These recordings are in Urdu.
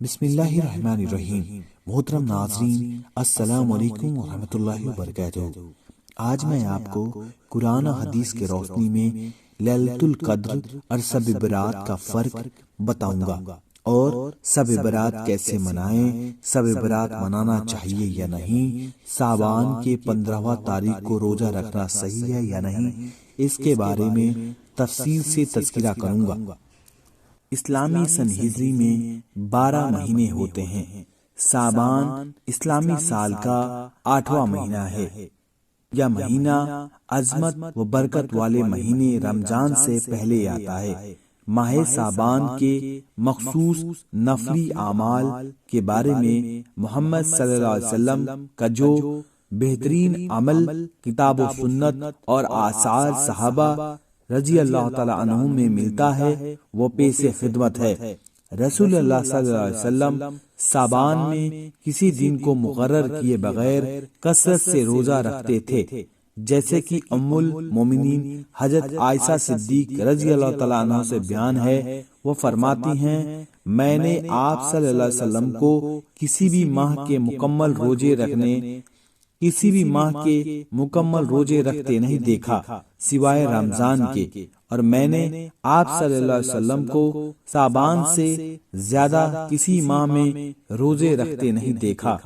بسم اللہ الرحمن الرحیم۔ محترم ناظرین، السلام علیکم ورحمۃ اللہ وبرکاتہ۔ آج میں آپ کو قرآن و حدیث کے روشنی میں لیلۃ القدر اور شب برات کا فرق بتاؤں گا، اور شب برات کیسے منائیں، شب برات منانا چاہیے یا نہیں، شعبان کے 15واں تاریخ کو روزہ رکھنا صحیح ہے یا نہیں، اس کے بارے میں تفصیل سے تذکرہ کروں گا۔ اسلامی سن ہجری میں 12 مہینے ہوتے ہیں۔ شعبان اسلامی سال کا 8واں مہینہ ہے۔ یہ مہینہ عظمت و برکت والے مہینے رمضان سے پہلے آتا ہے۔ ماہ شعبان کے مخصوص نفلی اعمال کے بارے میں محمد صلی اللہ علیہ وسلم کا جو بہترین عمل کتاب و سنت اور آثار صحابہ رضی اللہ تعالی عنہم میں ملتا ہے وہ پیش خدمت ہے۔ رسول اللہ صلی اللہ علیہ وسلم شعبان میں کسی دن کو مقرر کیے بغیر کثرت سے روزہ رکھتے تھے، جیسے کہ ام المومنین حضرت عائشہ صدیق رضی اللہ تعالی عنہ سے بیان ہے، وہ فرماتی ہیں میں نے آپ صلی اللہ علیہ وسلم کو کسی بھی ماہ کے مکمل روزے رکھتے نہیں دیکھا سوائے رمضان کے، اور میں نے آپ صلی اللہ علیہ وسلم کو شعبان سے زیادہ کسی ماہ میں روزے رکھتے نہیں دیکھا۔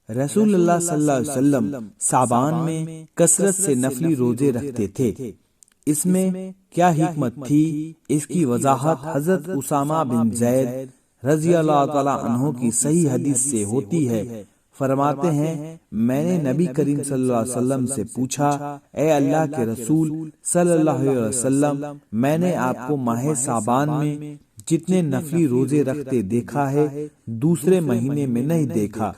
رسول اللہ صلی اللہ علیہ وسلم شعبان میں کثرت سے نفلی روزے رکھتے تھے۔ اس میں کیا حکمت تھی، اس کی وضاحت حضرت اسامہ بن زید رضی اللہ تعالی عنہ کی صحیح حدیث سے ہوتی ہے۔ فرماتے ہیں میں نے نبی کریم صلی اللہ علیہ وسلم سے پوچھا، اے اللہ کے رسول صلی اللہ علیہ وسلم، میں نے آپ کو ماہ شعبان میں جتنے نفلی روزے رکھتے دیکھا ہے دوسرے مہینے میں نہیں دیکھا،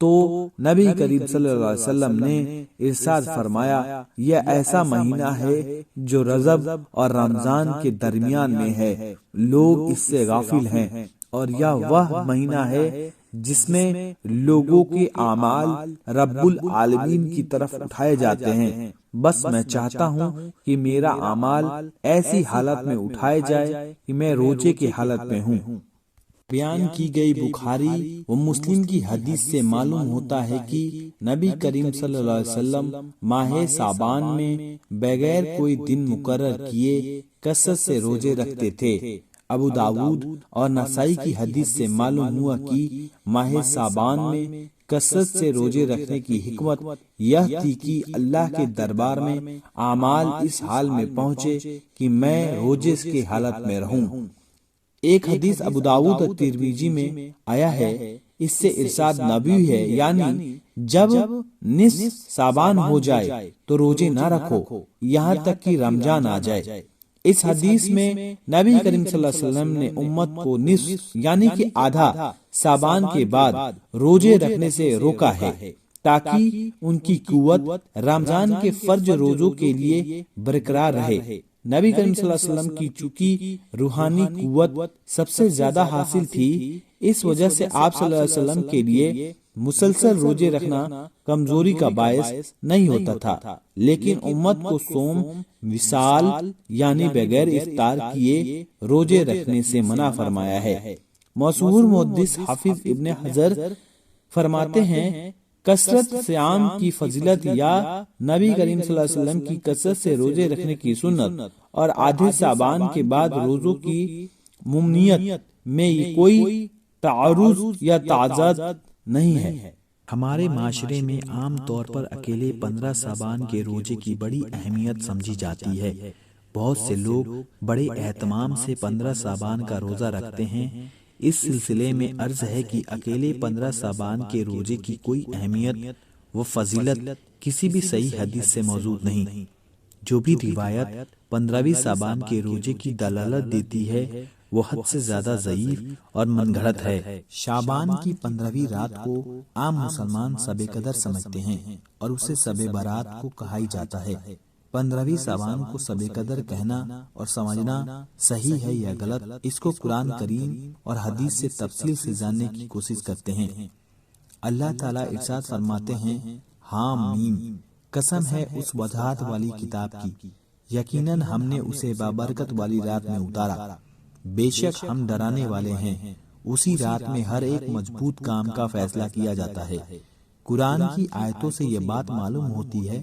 تو نبی کریم صلی اللہ علیہ وسلم نے ارشاد فرمایا یہ ایسا مہینہ ہے جو رجب اور رمضان کے درمیان میں ہے، لوگ اس سے غافل ہیں، اور یہ وہ مہینہ ہے جس میں لوگوں کے اعمال رب العالمین کی طرف اٹھائے جاتے ہیں۔ بس میں چاہتا ہوں کہ میرا اعمال ایسی حالت میں اٹھائے جائے کہ میں روزے کی حالت میں ہوں۔ بیان کی گئی بخاری و مسلم کی حدیث سے معلوم ہوتا ہے کہ نبی کریم صلی اللہ علیہ وسلم ماہ شعبان میں بغیر کوئی دن مقرر کیے کثرت سے روزے رکھتے تھے۔ ابو داود اور نسائی کی حدیث سے معلوم ہوا کہ ماہ شعبان میں کثرت سے روزے رکھنے کی حکمت یہ تھی کہ اللہ کے دربار میں اعمال اس حال میں پہنچے کہ میں روزے کی حالت میں رہوں۔ ایک حدیث ابو داود اور ترمذی میں آیا ہے، اس سے ارشاد نبوی ہے، یعنی جب نصف شعبان ہو جائے تو روزے نہ رکھو یہاں تک کہ رمضان آ جائے۔ اس حدیث میں نبی کریم صلی اللہ علیہ وسلم نے امت کو نصف یعنی کہ آدھا شعبان کے بعد روزے رکھنے سے روکا ہے، تاکہ ان کی قوت رمضان کے فرض روزوں کے لیے برقرار رہے۔ نبی کریم صلی اللہ علیہ وسلم کی چونکہ روحانی قوت سب سے زیادہ حاصل تھی، اس وجہ سے آپ صلی اللہ علیہ وسلم کے لیے مسلسل روزے رکھنا کمزوری کا باعث نہیں ہوتا تھا، لیکن امت کو صوم وصال یعنی بغیر افطار کیے روزے رکھنے سے منع فرمایا ہے۔ مشہور محدث حافظ ابن حجر فرماتے ہیں کثرت صیام کی فضیلت یا نبی کریم صلی اللہ علیہ وسلم کی کثرت سے روزے رکھنے کی سنت اور آدھے شعبان کے بعد روزوں کی ممنوعیت میں کوئی تعارض یا تعارض نہیں ہے۔ ہمارے معاشرے میں عام طور پر اکیلے 15 شعبان کے روزے کی بڑی اہمیت سمجھی جاتی ہے۔ بہت سے لوگ بڑے اہتمام سے 15 شعبان کا روزہ رکھتے ہیں۔ اس سلسلے میں عرض ہے کہ اکیلے 15 شعبان کے روزے کی کوئی اہمیت و فضیلت کسی بھی صحیح حدیث سے موجود نہیں۔ جو بھی روایت 15ویں شعبان کے روزے کی دلالت دیتی ہے وہ حد سے زیادہ ضعیف اور من گھڑت ہے۔ شعبان کی 15ویں رات کو عام مسلمان شب قدر سمجھتے ہیں اور اسے شب برات کو کہا ہی جاتا ہے۔ 15ویں شعبان کو شب قدر کہنا اور سمجھنا صحیح ہے یا غلط، اس کو قرآن کریم اور حدیث سے تفصیل سے جاننے کی کوشش کرتے ہیں۔ اللہ تعالیٰ ارشاد فرماتے ہیں حامیم، قسم ہے اس وضاحت والی کتاب کی، یقیناً ہم نے اسے بابرکت والی رات میں اتارا، بے شک ہم ڈرانے والے ہیں اسی رات میں ہر ایک مضبوط کام کا فیصلہ کیا جاتا ہے۔ قرآن کی آیتوں سے یہ بات معلوم ہوتی ہے،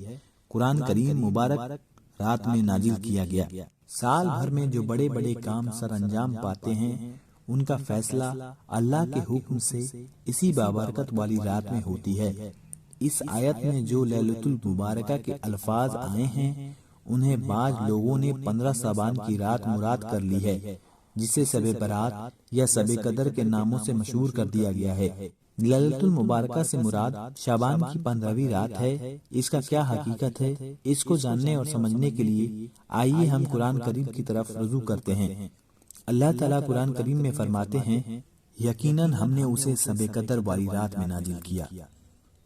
قرآن کریم مبارک رات میں نازل کیا گیا۔ سال بھر میں جو بڑے بڑے کام سر انجام پاتے ہیں ان کا فیصلہ اللہ کے حکم سے اسی بابرکت والی رات میں ہوتی ہے۔ اس آیت میں جو لیلۃ المبارکہ کے الفاظ آئے ہیں انہیں بعض لوگوں نے 15 شعبان کی رات مراد کر لی ہے، جسے شب برات یا شب قدر کے ناموں سے مشہور کر دیا گیا ہے۔ لیلۃ المبارکہ سے مراد شعبان کی 15ویں رات ہے۔ اس کا کیا حقیقت ہے، اس کو جاننے اور سمجھنے کے لیے آئیے ہم قرآن کریم کی طرف رجوع کرتے ہیں۔ اللہ تعالیٰ قرآن کریم میں فرماتے ہیں، یقیناً ہم نے اسے شب قدر والی رات میں نازل کیا۔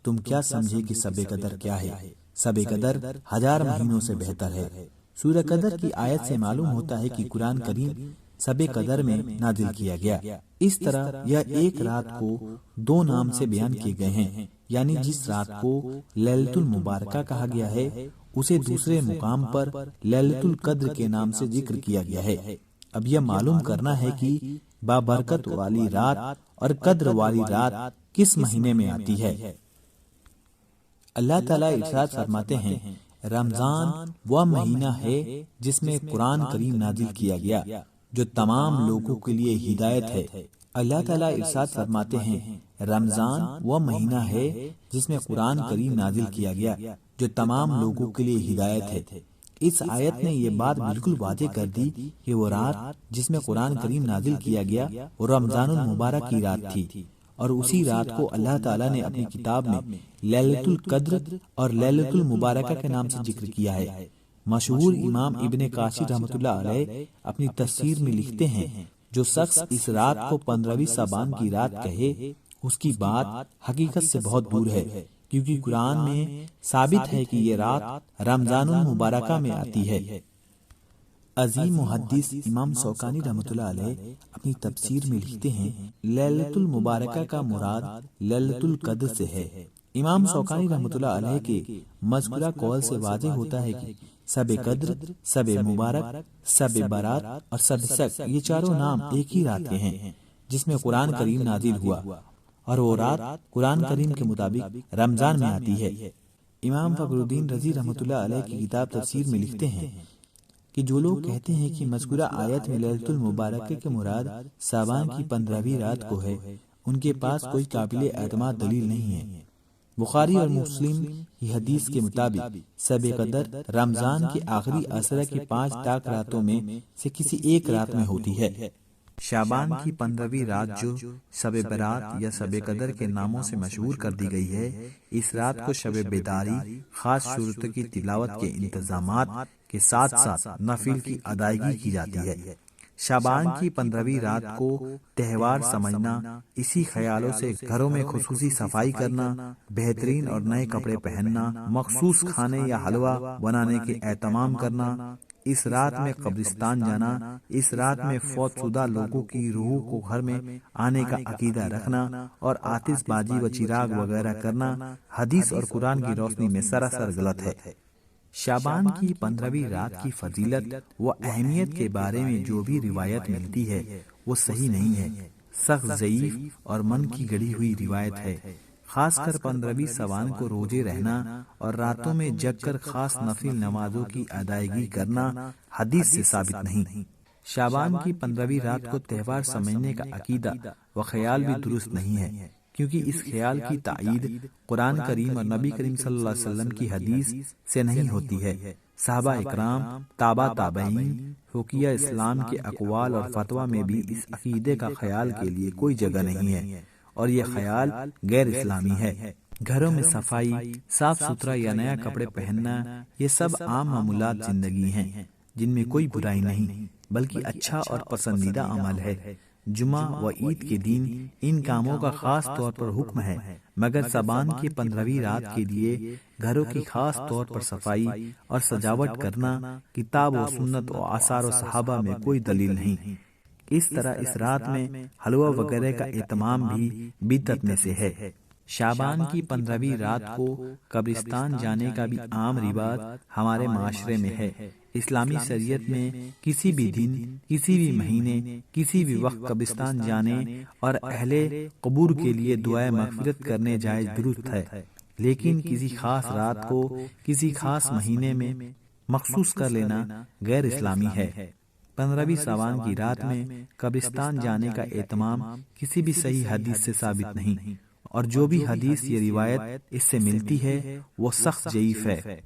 تم کیا سمجھے کہ شب قدر کیا ہے؟ شب قدر 1000 مہینوں سے بہتر ہے۔ سورہ قدر کی آیت سے معلوم ہوتا ہے کہ قرآن کریم شب قدر میں نازل کیا گیا۔ اس طرح یہ ایک رات کو 2 نام سے بیان کیے گئے ہیں، یعنی جس رات کو لیلۃ المبارکہ کہا گیا ہے اسے دوسرے مقام پر لیلۃ القدر کے نام سے ذکر کیا گیا ہے۔ اب یہ معلوم کرنا ہے کہ بابرکت والی رات اور قدر والی رات کس مہینے میں آتی ہے۔ اللہ تعالیٰ ارشاد فرماتے ہیں، رمضان وہ مہینہ ہے جس میں قرآن کریم نازل کیا گیا، جو تمام لوگوں کے لیے ہدایت ہے۔ اللہ تعالیٰ ارشاد فرماتے ہیں، رمضان وہ مہینہ ہے جس میں قرآن کریم نازل کیا گیا، جو تمام لوگوں کے لیے ہدایت ہے۔ اس آیت نے یہ بات بالکل واضح کر دی کہ وہ رات جس میں قرآن کریم نازل کیا گیا وہ رمضان المبارک کی رات تھی، اور اسی رات کو اللہ تعالیٰ نے اپنی کتاب میں لیلۃ القدر اور لیلۃ المبارکہ کے نام سے ذکر کیا ہے۔ مشہور امام ابن کثیر رحمۃ اللہ علیہ اپنی تفسیر میں لکھتے ہیں، جو شخص اس رات کو 15ویں شعبان کی رات کہے اس کی بات حقیقت سے بہت دور ہے، کیونکہ قرآن میں ثابت ہے کہ یہ رات رمضان المبارکہ میں آتی ہے۔ عظیم محدث امام شوکانی رحمۃ اللہ علیہ اپنی تفسیر میں لکھتے ہیں، لیلۃ المبارکہ کا مراد لیلۃ القدر سے ہے۔ امام شوکانی رحمۃ اللہ علیہ کے مذکورہ قول سے واضح ہوتا ہے کہ شب قدر، شب مبارک، شب برات اور شب شک یہ چاروں نام ایک ہی رات کے ہیں جس میں قرآن کریم نازل ہوا، اور وہ رات قرآن کریم کے مطابق رمضان میں آتی ہے۔ امام فخر الدین رضی رحمۃ اللہ علیہ کی کتاب تفسیر میں لکھتے ہیں کہ جو لوگ کہتے ہیں کہ مذکورہ آیت میں لیلۃ المبارکہ کے مراد شعبان کی 15ویں رات کو ہے، ان کے پاس کوئی قابل اعتماد دلیل نہیں ہے۔ بخاری اور مسلم کی حدیث کے مطابق شب قدر رمضان کے آخری عشرہ کی 5 طاق راتوں میں سے کسی ایک رات میں ہوتی ہے۔ شعبان کی 15ویں رات جو شب برات یا شب قدر کے ناموں سے مشہور کر دی گئی ہے، اس رات کو شب بیداری، خاص صورتوں کی تلاوت کے انتظامات کے ساتھ ساتھ نفل کی ادائیگی کی جاتی ہے۔ شعبان کی 15ویں رات کو تہوار سمجھنا، اسی خیالوں سے گھروں میں خصوصی صفائی کرنا، بہترین اور نئے کپڑے پہننا، مخصوص کھانے یا حلوہ بنانے کے اہتمام کرنا، اس رات میں قبرستان جانا، اس رات میں فوت شدہ لوگوں کی روحوں کو گھر میں آنے کا عقیدہ رکھنا اور آتش بازی و چراغ وغیرہ کرنا حدیث اور قرآن کی روشنی میں سراسر غلط ہے۔ شعبان کی 15ویں رات کی فضیلت و اہمیت کے بارے میں جو بھی روایت ملتی ہے وہ صحیح نہیں ہے، سخت ضعیف اور من کی گڑھی ہوئی روایت ہے۔ خاص کر 15ویں شعبان کو روزے رہنا اور راتوں میں جگ کر خاص نفل نمازوں کی ادائیگی کرنا حدیث سے ثابت نہیں۔ شعبان کی 15ویں رات کو تہوار سمجھنے کا عقیدہ و خیال بھی درست نہیں ہے، کیونکہ اس خیال کی تائید قرآن کریم اور نبی کریم صلی اللہ علیہ وسلم کی حدیث سے نہیں ہوتی ہے۔ صحابہ اکرام، تابع تابعین، فقیہ اسلام کے اقوال اور فتویٰ میں بھی اس عقیدے کا خیال کے لیے کوئی جگہ نہیں ہے، اور یہ خیال غیر اسلامی ہے۔ گھروں میں صفائی، صاف ستھرا یا نیا کپڑے پہننا یہ سب عام معمولات زندگی ہیں جن میں کوئی برائی نہیں، بلکہ اچھا اور پسندیدہ عمل ہے۔ جمعہ و عید کے دن ان کاموں کا خاص طور پر حکم ہے، مگر شعبان کی 15ویں رات کے لیے گھروں کی خاص طور پر صفائی اور سجاوٹ کرنا کتاب و سنت و آثار و صحابہ میں کوئی دلیل نہیں۔ اس طرح اس رات میں حلوہ وغیرہ کا اہتمام بھی بدعت میں سے ہے۔ شعبان کی 15ویں رات کو قبرستان جانے کا بھی عام رواج ہمارے معاشرے میں ہے۔ اسلامی شریعت میں کسی بھی دن، کسی بھی مہینے، کسی بھی وقت قبرستان جانے اور اہل قبور کے لیے دعائے مغفرت کرنے جائز درست ہے، لیکن کسی خاص رات کو کسی خاص مہینے میں مخصوص کر لینا غیر اسلامی ہے۔ 15ویں ساون کی رات میں قبرستان جانے کا اہتمام کسی بھی صحیح حدیث سے ثابت نہیں، اور جو بھی حدیث یا روایت اس سے ملتی ہے وہ سخت ضعیف ہے۔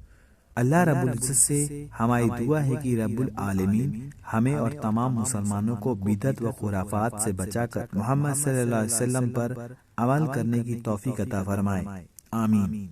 اللہ رب العزت سے ہماری دعا ہے کہ رب العالمین ہمیں اور تمام مسلمانوں کو بدعت و خرافات سے بچا کر محمد صلی اللہ علیہ وسلم پر عمل کرنے کی توفیق عطا فرمائے، آمین۔